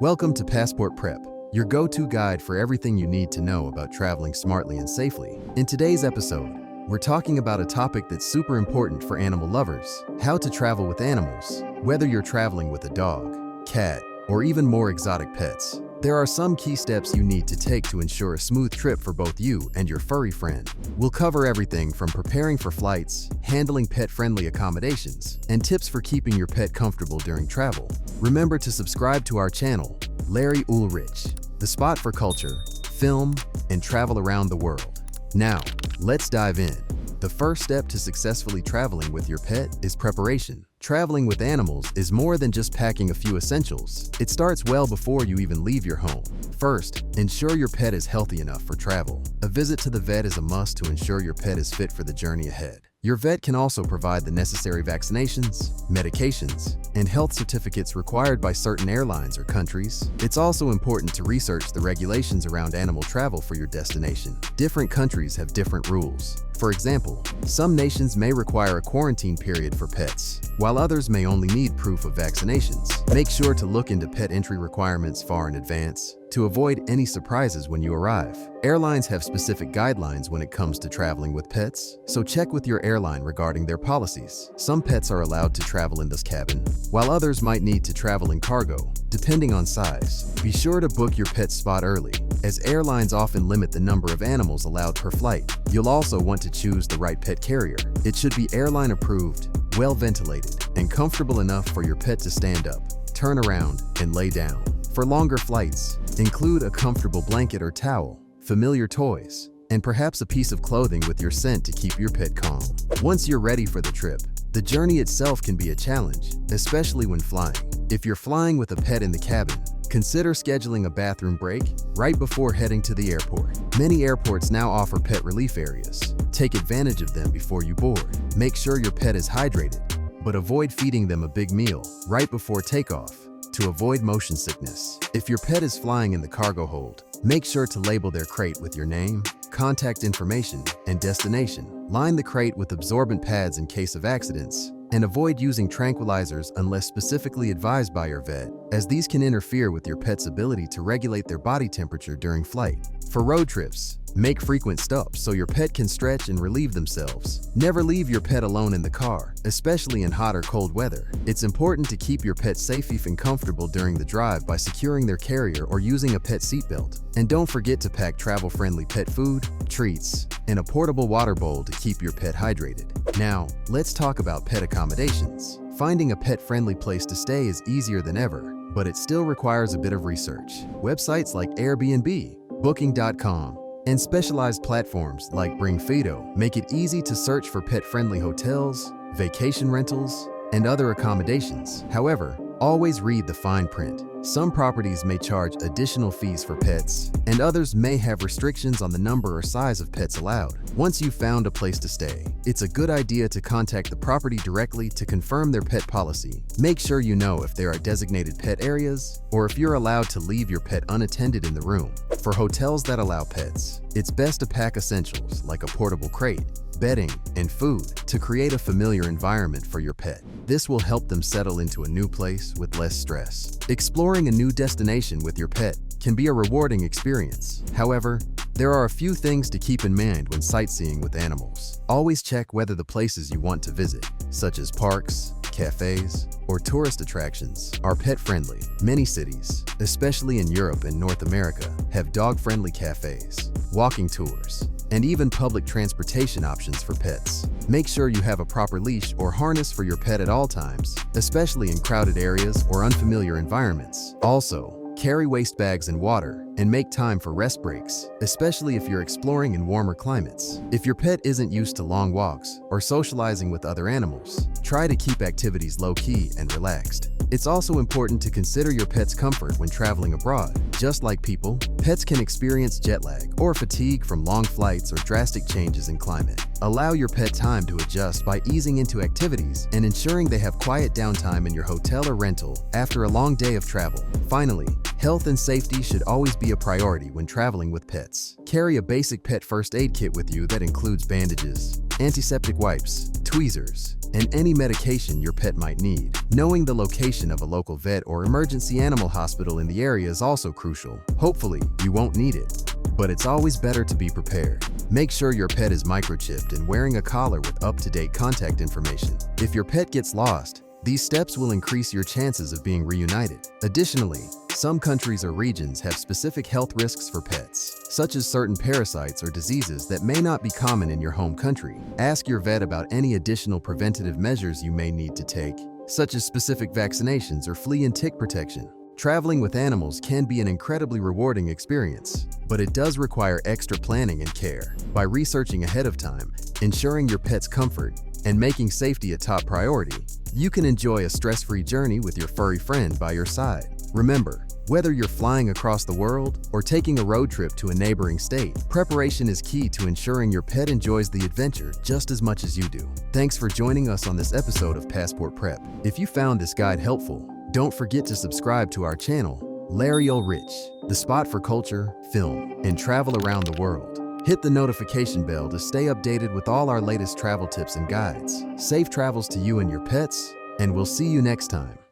Welcome to Passport Prep, your go-to guide for everything you need to know about traveling smartly and safely. In today's episode, we're talking about a topic that's super important for animal lovers: how to travel with animals. Whether you're traveling with a dog, cat, or even more exotic pets, there are some key steps you need to take to ensure a smooth trip for both you and your furry friend. We'll cover everything from preparing for flights, handling pet-friendly accommodations, and tips for keeping your pet comfortable during travel. Remember to subscribe to our channel, Larry Ulrich, the spot for culture, film, and travel around the world. Now, let's dive in. The first step to successfully traveling with your pet is preparation. Traveling with animals is more than just packing a few essentials. It starts well before you even leave your home. First, ensure your pet is healthy enough for travel. A visit to the vet is a must to ensure your pet is fit for the journey ahead. Your vet can also provide the necessary vaccinations, medications, and health certificates required by certain airlines or countries. It's also important to research the regulations around animal travel for your destination. Different countries have different rules. For example, some nations may require a quarantine period for pets, while others may only need proof of vaccinations. Make sure to look into pet entry requirements far in advance to avoid any surprises when you arrive. Airlines have specific guidelines when it comes to traveling with pets, so check with your airline regarding their policies. Some pets are allowed to travel in this cabin, while others might need to travel in cargo, depending on size. Be sure to book your pet's spot early, as airlines often limit the number of animals allowed per flight. You'll also want to choose the right pet carrier. It should be airline approved, well ventilated, and comfortable enough for your pet to stand up, turn around, and lay down. For longer flights, include a comfortable blanket or towel, familiar toys, and perhaps a piece of clothing with your scent to keep your pet calm. Once you're ready for the trip, the journey itself can be a challenge, especially when flying. If you're flying with a pet in the cabin, consider scheduling a bathroom break right before heading to the airport. Many airports now offer pet relief areas. Take advantage of them before you board. Make sure your pet is hydrated, but avoid feeding them a big meal right before takeoff to avoid motion sickness. If your pet is flying in the cargo hold, make sure to label their crate with your name, contact information, and destination. Line the crate with absorbent pads in case of accidents, and avoid using tranquilizers unless specifically advised by your vet, as these can interfere with your pet's ability to regulate their body temperature during flight. For road trips, make frequent stops so your pet can stretch and relieve themselves. Never leave your pet alone in the car, especially in hot or cold weather. It's important to keep your pet safe and comfortable during the drive by securing their carrier or using a pet seatbelt. And don't forget to pack travel-friendly pet food, treats, and a portable water bowl to keep your pet hydrated. Now, let's talk about pet accommodations. Finding a pet-friendly place to stay is easier than ever, but it still requires a bit of research. Websites like Airbnb, Booking.com, and specialized platforms like Bring Fido make it easy to search for pet-friendly hotels, vacation rentals, and other accommodations. However, always read the fine print. Some properties may charge additional fees for pets, and others may have restrictions on the number or size of pets allowed. Once you've found a place to stay, it's a good idea to contact the property directly to confirm their pet policy. Make sure you know if there are designated pet areas, or if you're allowed to leave your pet unattended in the room. For hotels that allow pets, it's best to pack essentials like a portable crate, bedding, and food to create a familiar environment for your pet. This will help them settle into a new place with less stress. Exploring a new destination with your pet can be a rewarding experience. However, there are a few things to keep in mind when sightseeing with animals. Always check whether the places you want to visit, such as parks, cafes, or tourist attractions, are pet-friendly. Many cities, especially in Europe and North America, have dog-friendly cafes, walking tours, and even public transportation options for pets. Make sure you have a proper leash or harness for your pet at all times, especially in crowded areas or unfamiliar environments. Also, carry waste bags and water, and make time for rest breaks, especially if you're exploring in warmer climates. If your pet isn't used to long walks or socializing with other animals, try to keep activities low-key and relaxed. It's also important to consider your pet's comfort when traveling abroad. Just like people, pets can experience jet lag or fatigue from long flights or drastic changes in climate. Allow your pet time to adjust by easing into activities and ensuring they have quiet downtime in your hotel or rental after a long day of travel. Finally, Health and safety should always be a priority when traveling with pets. Carry a basic pet first aid kit with you that includes bandages, antiseptic wipes, tweezers, and any medication your pet might need. Knowing the location of a local vet or emergency animal hospital in the area is also crucial. Hopefully, you won't need it, but it's always better to be prepared. Make sure your pet is microchipped and wearing a collar with up-to-date contact information. If your pet gets lost, these steps will increase your chances of being reunited. Additionally, some countries or regions have specific health risks for pets, such as certain parasites or diseases that may not be common in your home country. Ask your vet about any additional preventative measures you may need to take, such as specific vaccinations or flea and tick protection. Traveling with animals can be an incredibly rewarding experience, but it does require extra planning and care. By researching ahead of time, ensuring your pet's comfort, and making safety a top priority, you can enjoy a stress-free journey with your furry friend by your side. Remember, whether you're flying across the world or taking a road trip to a neighboring state, preparation is key to ensuring your pet enjoys the adventure just as much as you do. Thanks for joining us on this episode of Passport Prep. If you found this guide helpful, don't forget to subscribe to our channel, Larry Ulrich, the spot for culture, film, and travel around the world. Hit the notification bell to stay updated with all our latest travel tips and guides. Safe travels to you and your pets, and we'll see you next time.